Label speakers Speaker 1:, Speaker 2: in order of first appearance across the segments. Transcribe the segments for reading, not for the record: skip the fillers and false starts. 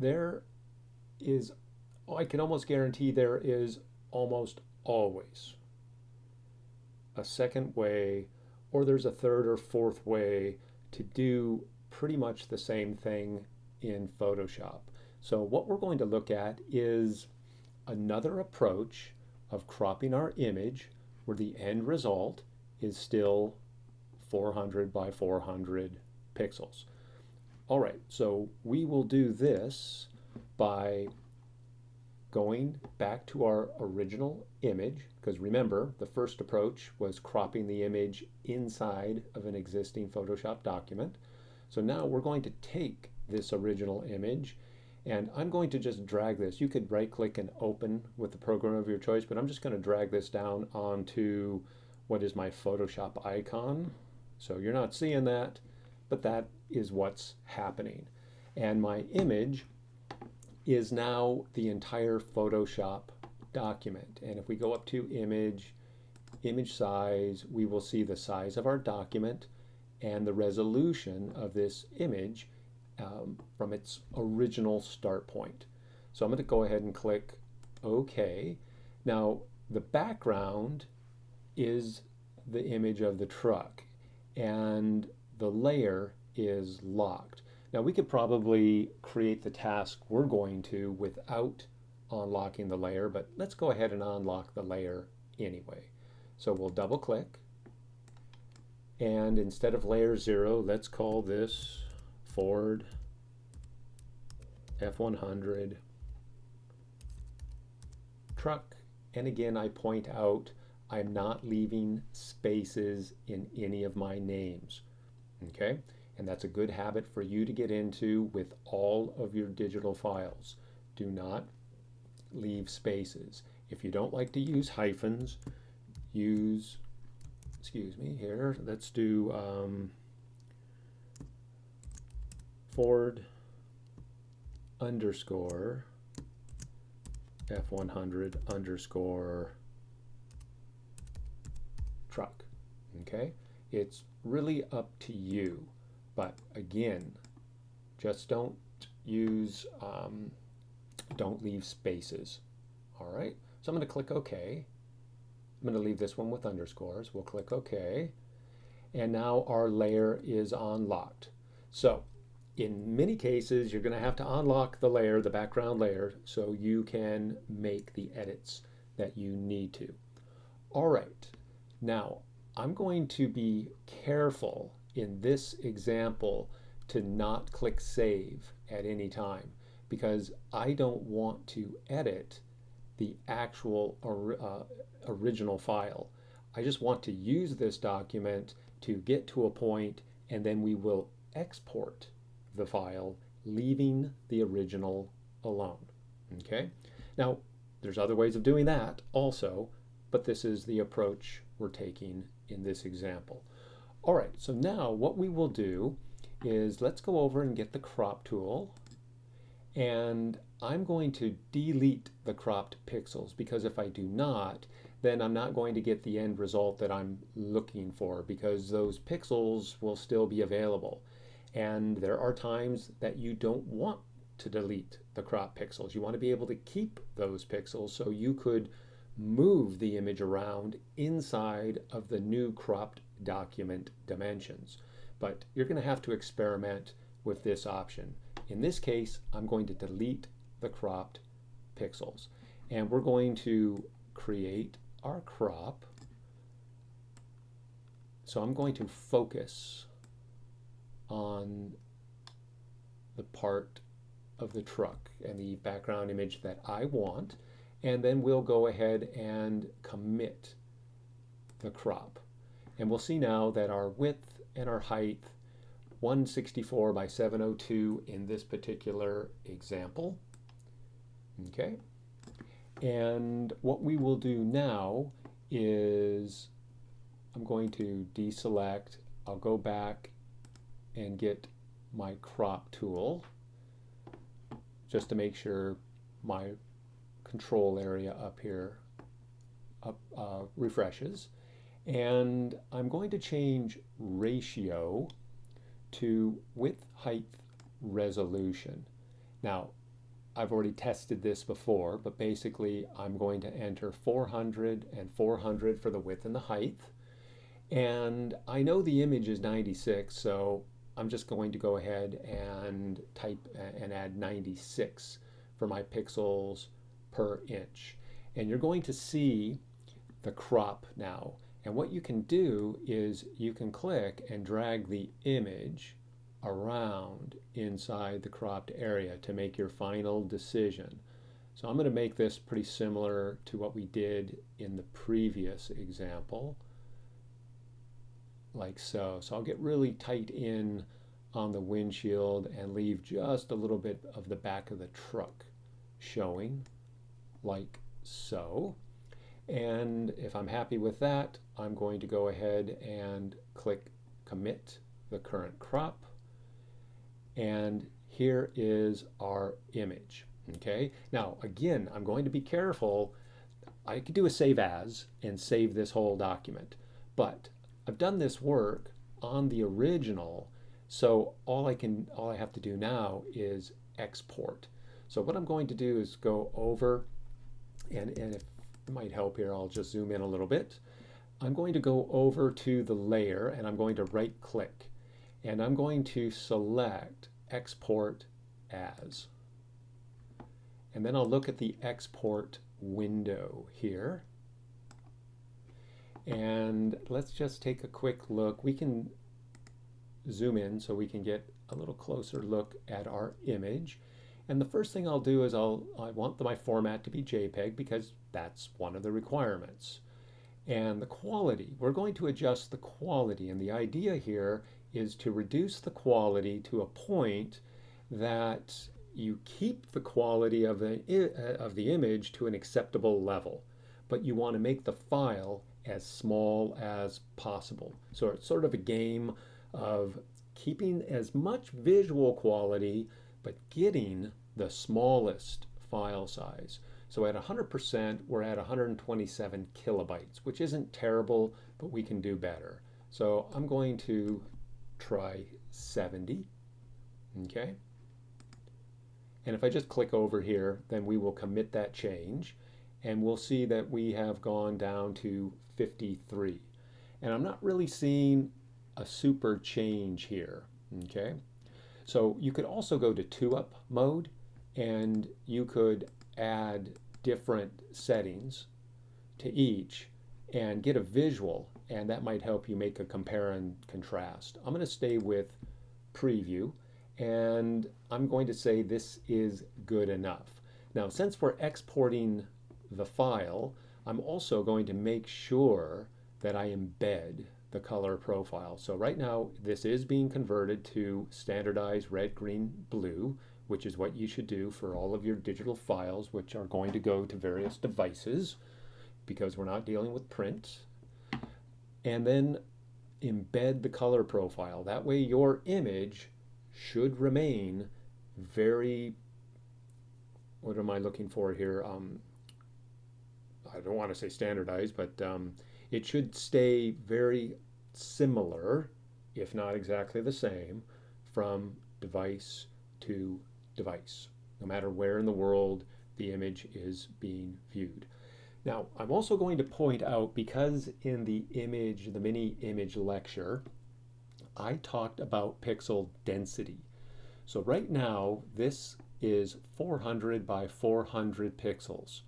Speaker 1: there is, I can almost guarantee there is almost always a second way, or there's a third or fourth way to do pretty much the same thing in Photoshop. So what we're going to look at is another approach of cropping our image where the end result is still 400 by 400 pixels. All right, so we will do this by going back to our original image, because remember, the first approach was cropping the image inside of an existing Photoshop document. So now we're going to take this original image, and I'm going to just drag this. You could right-click and open with the program of your choice, but I'm just going to drag this down onto what is my Photoshop icon. So you're not seeing that, but that is what's happening. And my image is now the entire Photoshop document. And if we go up to image, image size, we will see the size of our document and the resolution of this image from its original start point. So I'm going to go ahead and click OK. Now the background is the image of the truck and the layer is locked. Now we could probably create the task we're going to without unlocking the layer, but let's go ahead and unlock the layer anyway. So we'll double click, and instead of layer 0, let's call this Ford F100 truck. And again, I point out I'm not leaving spaces in any of my names. Okay? And that's a good habit for you to get into with all of your digital files. Do not leave spaces. If you don't like to use hyphens, use, excuse me, here, let's do Ford underscore F100 underscore truck. Okay? It's really up to you. But again, just don't use, don't leave spaces. All right, so I'm going to click OK. I'm going to leave this one with underscores. We'll click OK. And now our layer is unlocked. So in many cases, you're going to have to unlock the layer, the background layer, so you can make the edits that you need to. All right, now I'm going to be careful in this example to not click save at any time, because I don't want to edit the actual original file. I just want to use this document to get to a point, and then we will export the file, leaving the original alone. Okay? Now, there's other ways of doing that also, but this is the approach we're taking in this example. All right, so now what we will do is let's go over and get the crop tool, and I'm going to delete the cropped pixels, because if I do not, then I'm not going to get the end result that I'm looking for, because those pixels will still be available. And there are times that you don't want to delete the crop pixels. You want to be able to keep those pixels, so you could move the image around inside of the new cropped document dimensions. But you're going to have to experiment with this option. In this case, I'm going to delete the cropped pixels. And we're going to create our crop. So I'm going to focus on the part of the truck and the background image that I want, and then we'll go ahead and commit the crop. And we'll see now that our width and our height, 164 by 702 in this particular example. Okay. And what we will do now is I'm going to deselect, I'll go back and get my crop tool just to make sure my control area up here refreshes. And I'm going to change ratio to width height resolution. Now, I've already tested this before, but basically I'm going to enter 400 and 400 for the width and the height. And I know the image is 96, so I'm just going to go ahead and type and add 96 for my pixels per inch. And you're going to see the crop now. And what you can do is you can click and drag the image around inside the cropped area to make your final decision. So I'm going to make this pretty similar to what we did in the previous example, like so. So I'll get really tight in on the windshield and leave just a little bit of the back of the truck showing, like so. And if I'm happy with that, I'm going to go ahead and click commit the current crop. And here is our image. Okay, now again, I'm going to be careful. I could do a save as and save this whole document, but I've done this work on the original, so all I have to do now is export. So what I'm going to do is go over, and if it might help here, I'll just zoom in a little bit. I'm going to go over to the layer and I'm going to right click and I'm going to select export as. And then I'll look at the export window here. And let's just take a quick look. We can zoom in so we can get a little closer look at our image. And the first thing I'll do is I want my format to be JPEG because that's one of the requirements. And the quality, we're going to adjust the quality. And the idea here is to reduce the quality to a point that you keep the quality of the image to an acceptable level, but you want to make the file as small as possible. So it's sort of a game of keeping as much visual quality, but getting the smallest file size. So at 100%, we're at 127 kilobytes, which isn't terrible, but we can do better. So I'm going to try 70, okay? And if I just click over here, then we will commit that change, and we'll see that we have gone down to 53. And I'm not really seeing a super change here, okay? So you could also go to 2-up mode, and you could add different settings to each and get a visual, and that might help you make a compare and contrast. I'm going to stay with preview, and I'm going to say this is good enough. Now, since we're exporting the file, I'm also going to make sure that I embed the color profile. So right now, this is being converted to standardized red, green, blue, which is what you should do for all of your digital files, which are going to go to various devices because we're not dealing with print. And then embed the color profile. That way your image should remain very, what am I looking for here? I don't want to say standardized, but it should stay very similar, if not exactly the same, from device to device, no matter where in the world the image is being viewed. Now, I'm also going to point out, because in the image, the mini image lecture, I talked about pixel density. So right now, this is 400 by 400 pixels,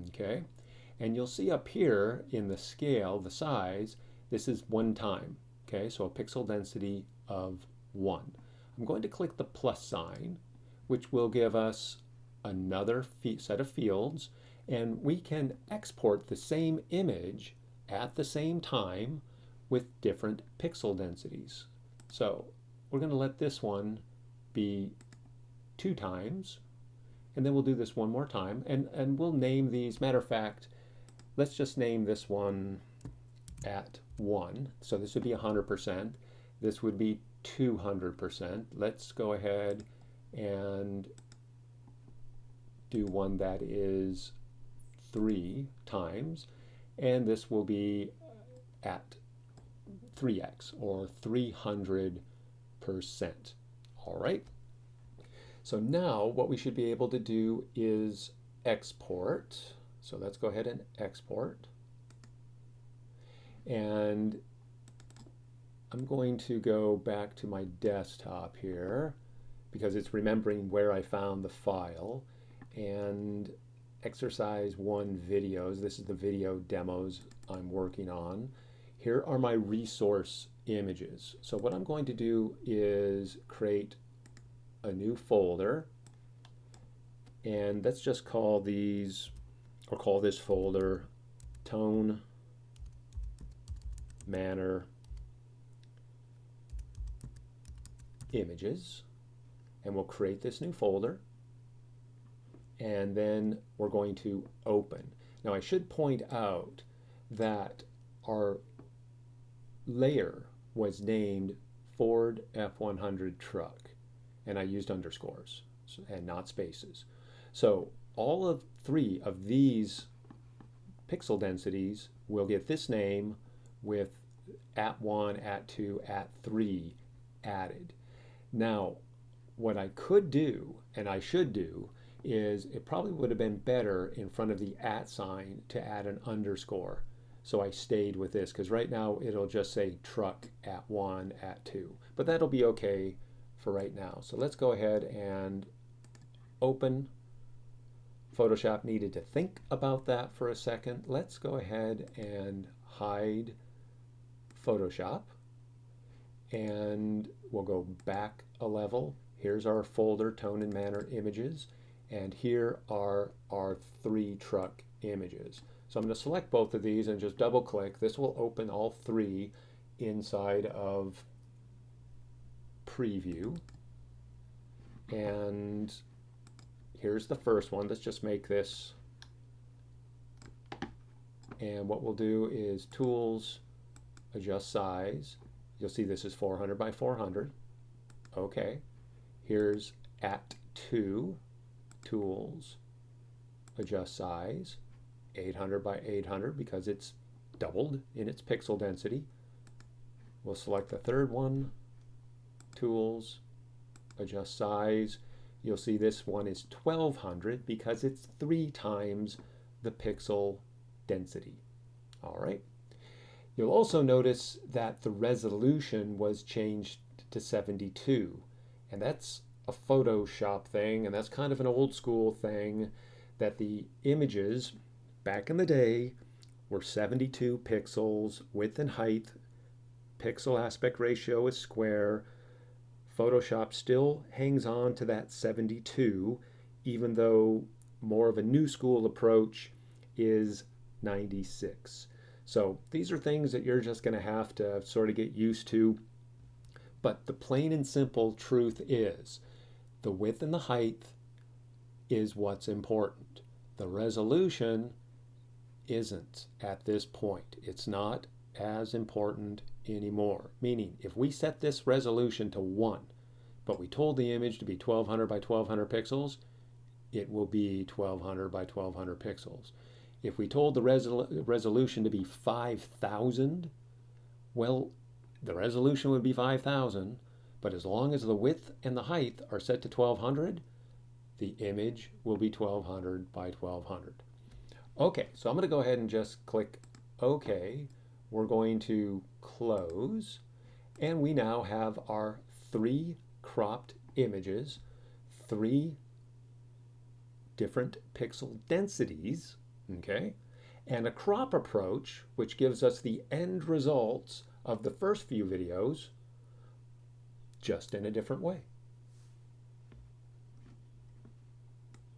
Speaker 1: okay? And you'll see up here in the scale, the size, this is 1 time, okay? So a pixel density of 1. I'm going to click the plus sign, which will give us another set of fields, and we can export the same image at the same time with different pixel densities. So we're going to let this one be 2 times, and then we'll do this one more time, and we'll name these. Matter of fact, let's just name this one at 1. So this would be 100%. This would be 200%. Let's go ahead and do one that is 3 times, and this will be at 3x or 300%. All right. So now what we should be able to do is export. So let's go ahead and export. And I'm going to go back to my desktop here because it's remembering where I found the file. And exercise 1 videos, this is the video demos I'm working on. Here are my resource images. So what I'm going to do is create a new folder, and let's just call these, or call this folder Tone, Manner, Images, and we'll create this new folder, and then we're going to open. Now I should point out that our layer was named Ford F100 truck, and I used underscores and not spaces. So all of 3 of these pixel densities will get this name with @1, @2, @3 added. Now, what I could do, and I should do, is it probably would have been better in front of the @ sign to add an underscore. So I stayed with this, because right now it'll just say truck @1, @2. But that'll be okay for right now. So let's go ahead and open. Photoshop needed to think about that for a second. Let's go ahead and hide Photoshop. And we'll go back a level. Here's our folder, Tone and Manner Images. And here are our 3 truck images. So I'm going to select both of these and just double click. This will open all 3 inside of Preview. And here's the first one. Let's just make this. And what we'll do is Tools, Adjust Size. You'll see this is 400 by 400. Okay. Here's @2, Tools, Adjust Size, 800 by 800 because it's doubled in its pixel density. We'll select the third one, Tools, Adjust Size. You'll see this one is 1200 because it's 3 times the pixel density. All right. You'll also notice that the resolution was changed to 72, and that's a Photoshop thing, and that's kind of an old school thing, that the images back in the day were 72 pixels, width and height, pixel aspect ratio is square. Photoshop still hangs on to that 72, even though more of a new school approach is 96. So these are things that you're just going to have to sort of get used to. But the plain and simple truth is the width and the height is what's important. The resolution isn't at this point. It's not as important anymore. Meaning, if we set this resolution to 1, but we told the image to be 1200 by 1200 pixels, it will be 1200 by 1200 pixels. If we told the resolution to be 5000, well, the resolution would be 5000, but as long as the width and the height are set to 1200, the image will be 1200 by 1200. Okay, so I'm going to go ahead and just click OK. We're going to close, and we now have our 3 cropped images, 3 different pixel densities, okay, and a crop approach, which gives us the end results of the first few videos, just in a different way.